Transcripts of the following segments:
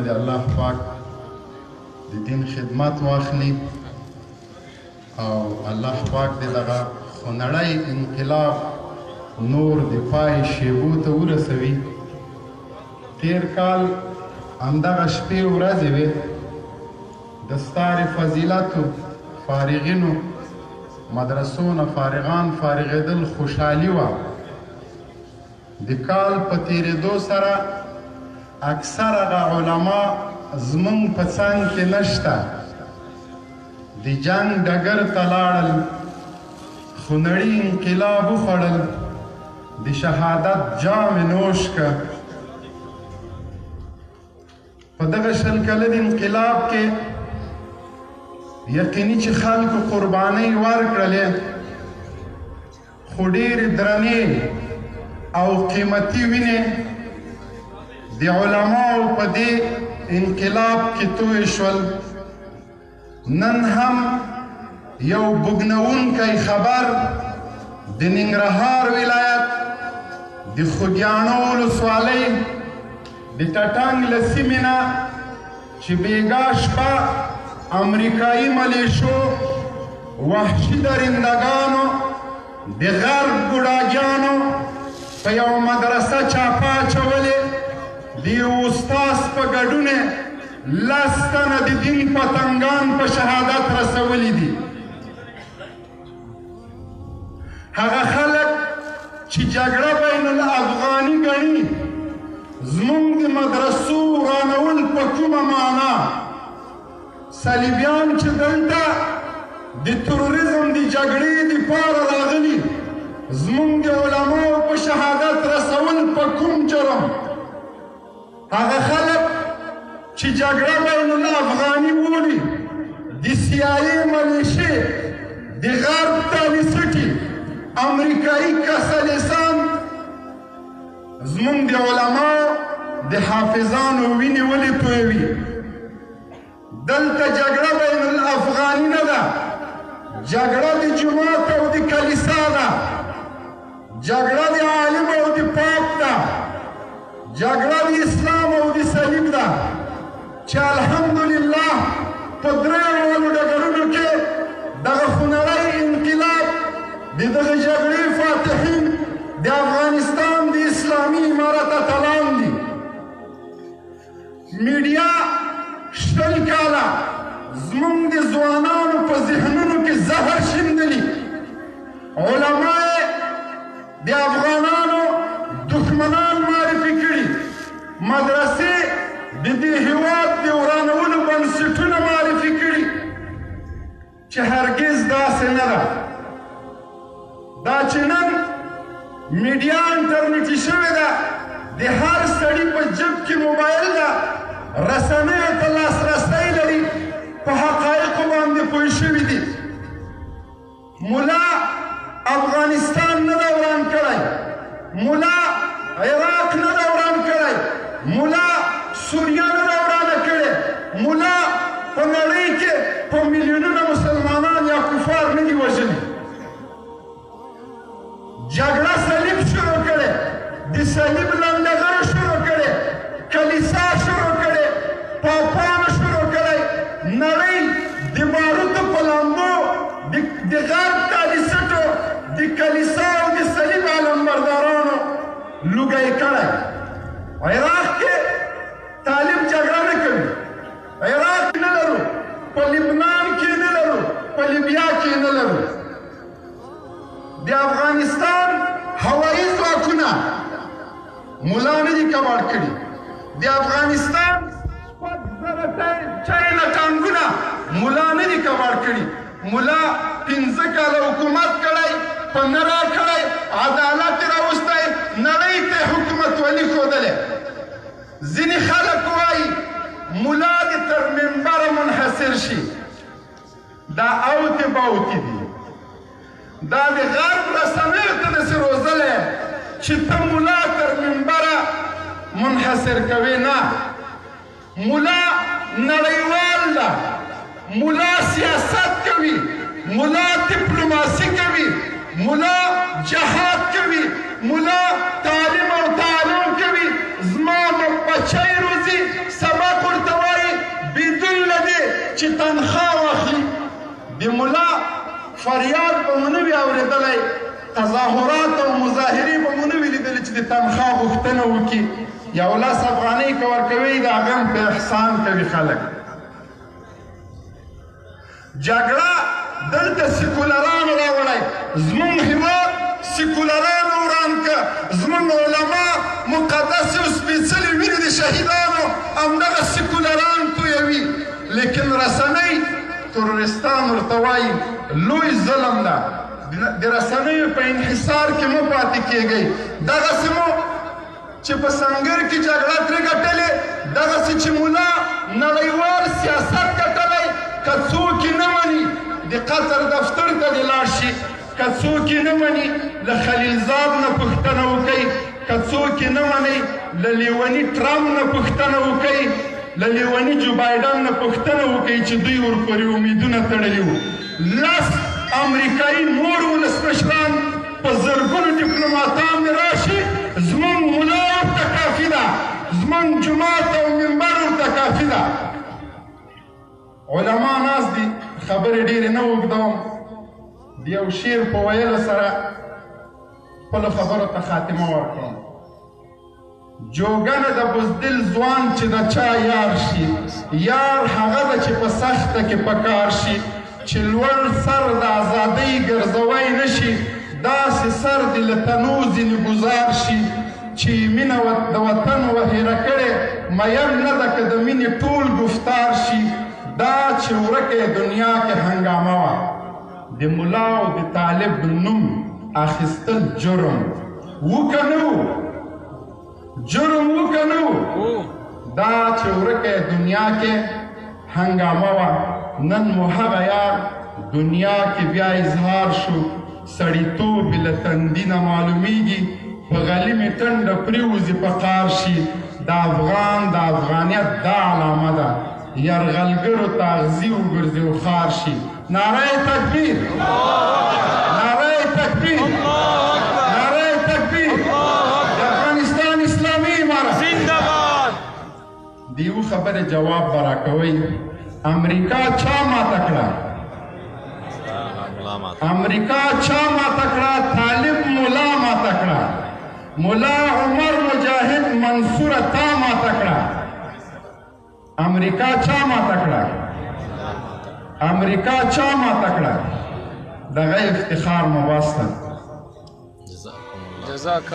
د الله پاک د دین خدمت واخلي او الله پاک دې دغه خونړی انقلاب نور د پای شیبو ته ورسوي. تیر کال همدغه شپې ورځې وې د ستار فضیلتو فارغینو مدرسو نه فارغان فارغېدل خوشحالي وه. د کال په تېرېدو سره اکثر هغه علما زمونږ په څنګ کې نشته، د جنګ ډګر ته لاړل، خونړي انقلاب وخوړل، د شهادت جام نوش که. په دغه شل کلن انقلاب کې یقیني چې خلکو قربانۍ ورکړلې، خو ډېرې درنې او قیمتي وینې د علماو په دې انقلاب کې توی شول. نن هم یو بوږنوونکی خبر د ننګرهار ولایت د خوږیاڼو ولسوالۍ د ټټنګ له سیمې نه چې بېګا شپه امریکایي ملیشو وحشي درندګانو د غرب ګوډاګیانو په یو مدرسه چاپه اچولې، د یو استاز په ګډون لس تنه د دین پتنګان په شهادت رسولي دي. هغه خلک چې جګړه بین الافغاني ګڼي زمونږ د مدرسو ورانول په کومه معنا، صلیبیان چې دلته د تروریزم د جګړې دپاره راغلي زمونږ د علماو په شهادت رسول په کوم جرم، هغه خلک چې جګړه بین الافغاني بولي د CIA ملیشې د غرب تالیسټي امریکایي کسلسان زمونږ د علماو د حافظانو وینې ولې تویوي. دلته جګړه بین الافغاني نه ده، جګړه د جماعت او د کلیسا ده، جګړه د عالم او د پاپ ده، جګړه د اسلام او د صلیب ده چې الحمدلله په درېیو ډګرونو کې دغه خونړی انقلاب د دغه جګړې فاتحین د افغانستان د اسلامي امارت اتلان دي. میډیا شل کاله زمونږ د ځوانانو په ذهنونو کې زهر شیندلي، علما یې د افغانانو دښمنان معرفي کړي، مدرسې د دې هېواد د ورانولو بنسټونه معرفي کړي چې هرګز داسې نه ده. دا چې نن میډیا انټرنیټي شوې ده، د هر سړي په جب کې موبایل ده، رسنیو ته لاسرسی لري، په حقایقو باندې پوه شوي دي. ملا افغانستان نه ده وران کړی، ملا عراق نه ده وران کړی، ملا سوریه نه ده ورانه کړې، ملا په نړۍ کې په میلیونونه مسلمانان یا کفار نه دي وژلي. جګړه صلیب شروع کړې، د صلیب لنډغرو شروع کړې، کلیسا شروع کړې، پاپانو شروع کړی، نړۍ د باروتو په لامبو د غرب تالیسټو د کلیسا او د صلیب علمبردارانو لوګی کړی. عراق کې طالب جګړه نه کوي، عراق نه لرو، په لبنان کې نه لرو، په لیبیا کې نه لرو. د افغانستان هوایي ځواکونه ملا نه دي کباړ کړي، د افغانستان چاینا ټانګونه ملا نه دي کباړ کړي. ملا 15 کاله حکومت کړی، په نه راکړی، عدالت یې راوستی، نړۍ ته حکومت ولي ښودلی. ځینې خلک وایي ملا دې تر منبره منحصر شي. دا اوتې باوتې دي، دا د غرب رسنیو ته داسې روزلی چې ته ملا تر منبره منحصر کوې. نه، ملا نړیوال ده، ملا سیاست کوي، ملا ډیپلوماسي کوي، ملا جهاد کوي، ملا تعلیم او تعلم کوي. زما بچی روزي سبق چې تنخواه واخلي د ملا فریاد به مو نه وي اورېدلی تظاهرات او مظاهرې به مو نه وي لیدلې چې د تنخواه غوښتنه وکړي 11 افغانۍ که ورکوي د هغه هم په احسان کوي خلک جګړه دلته سیکولرانو راوړی زمونږ هېواد سیکولرانو وران که زمونږ علما مقدس او سپېڅلې وینې د شهیدانو همدغه سیکولران تویوي لیکن رسنۍ ترورستان ورته وایي لوی ظلم ده د رسنیو په انحصار کې مه پاتې کېږئ دغسې مو چې په سنګر کې جګړه ترې ګټلې دغسې چې ملا نړیوال سیاست ګټلی که څوک یې نه مني د قطر دفتر ته دې لاړ شي که څوک یې نه مني له خلیلزاد نه پوښتنه وکئ که څوک یې نه منئ له لیوني ټرمپ نه پوښتنه وکئ له لیوني جو بایډن نه پوښتنه وکئ چې دوی ورپورې امیدونه تړلي وو 10 امریکایي نور ولسمشران په زرګونو ډیپلوماتان دې راشي زمونږ ملا ورته کافي ده زمونږ جومات او منبر ورته کافي ده علما ناست دي خبرې ډېرې نه اوږدوم د یو شعر په ویلو سره خپلو خبرو ته خاتمه ورکړم جوګنه د بزدل ځوان چې د چا یار شي یار هغه ده چې په سخته کې په کار شي چې لوړ سر د ازادۍ ګرځوی نه شي داسې سر دې له تنو ځینې ګزار شي چې مینه د وطن وهیره کړې مین نه ده که د مینې ټول گفتار شي دا چې ورکه دنیا کې هنګامه وه د ملا او د طالب نوم اخیستل جرم و که نه و جرم و که نه و دا چې ورکه دنیا کې هنګامه وه نن مو هغه یار دنیا کې بیا اظهار شو سړیتوب یې له تندي نه معلومیږي په غلي مې ټنډه پرېوځي په قار شي د افغان د افغانیت دا علامه ده یرغلګرو ته اغزي وګرځي او خار شي نعره تکبیر نعره تکبیر نعره تکبیر د افغانستان اسلامي امارت زنده باد د یو خبرې جواب به راکوئ امریکا چا ماته کړه امریکا چا ماته کړه طالب ملا ماته کړه ملا عمر مجاهد منصوره تا ماته کړه امریکا چا ماته کړه امریکا چا ماته کړه دغه افتخار مو واسطه جزاک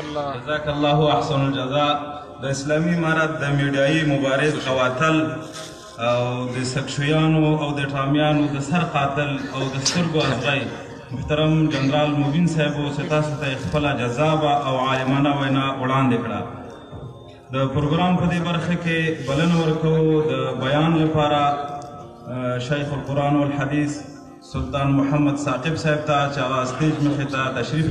الله احسن الجزاء د اسلامي امارت د میډیایي مبارز قواتل او د سکشویانو او د ټامیانو د سر قاتل او د سترګو ازغی محترم جنرال مبین صاحبو چې تاسو ته خپله جذابه او عالمانه وینا وړاندې کړه د پروګرام په دې برخه کې بلنه ورکوو د بیان لپاره شیخ القرآن والحدیث سلطان محمد ثاقب صاحب ته چې هغه سټیج مخې ته تشریف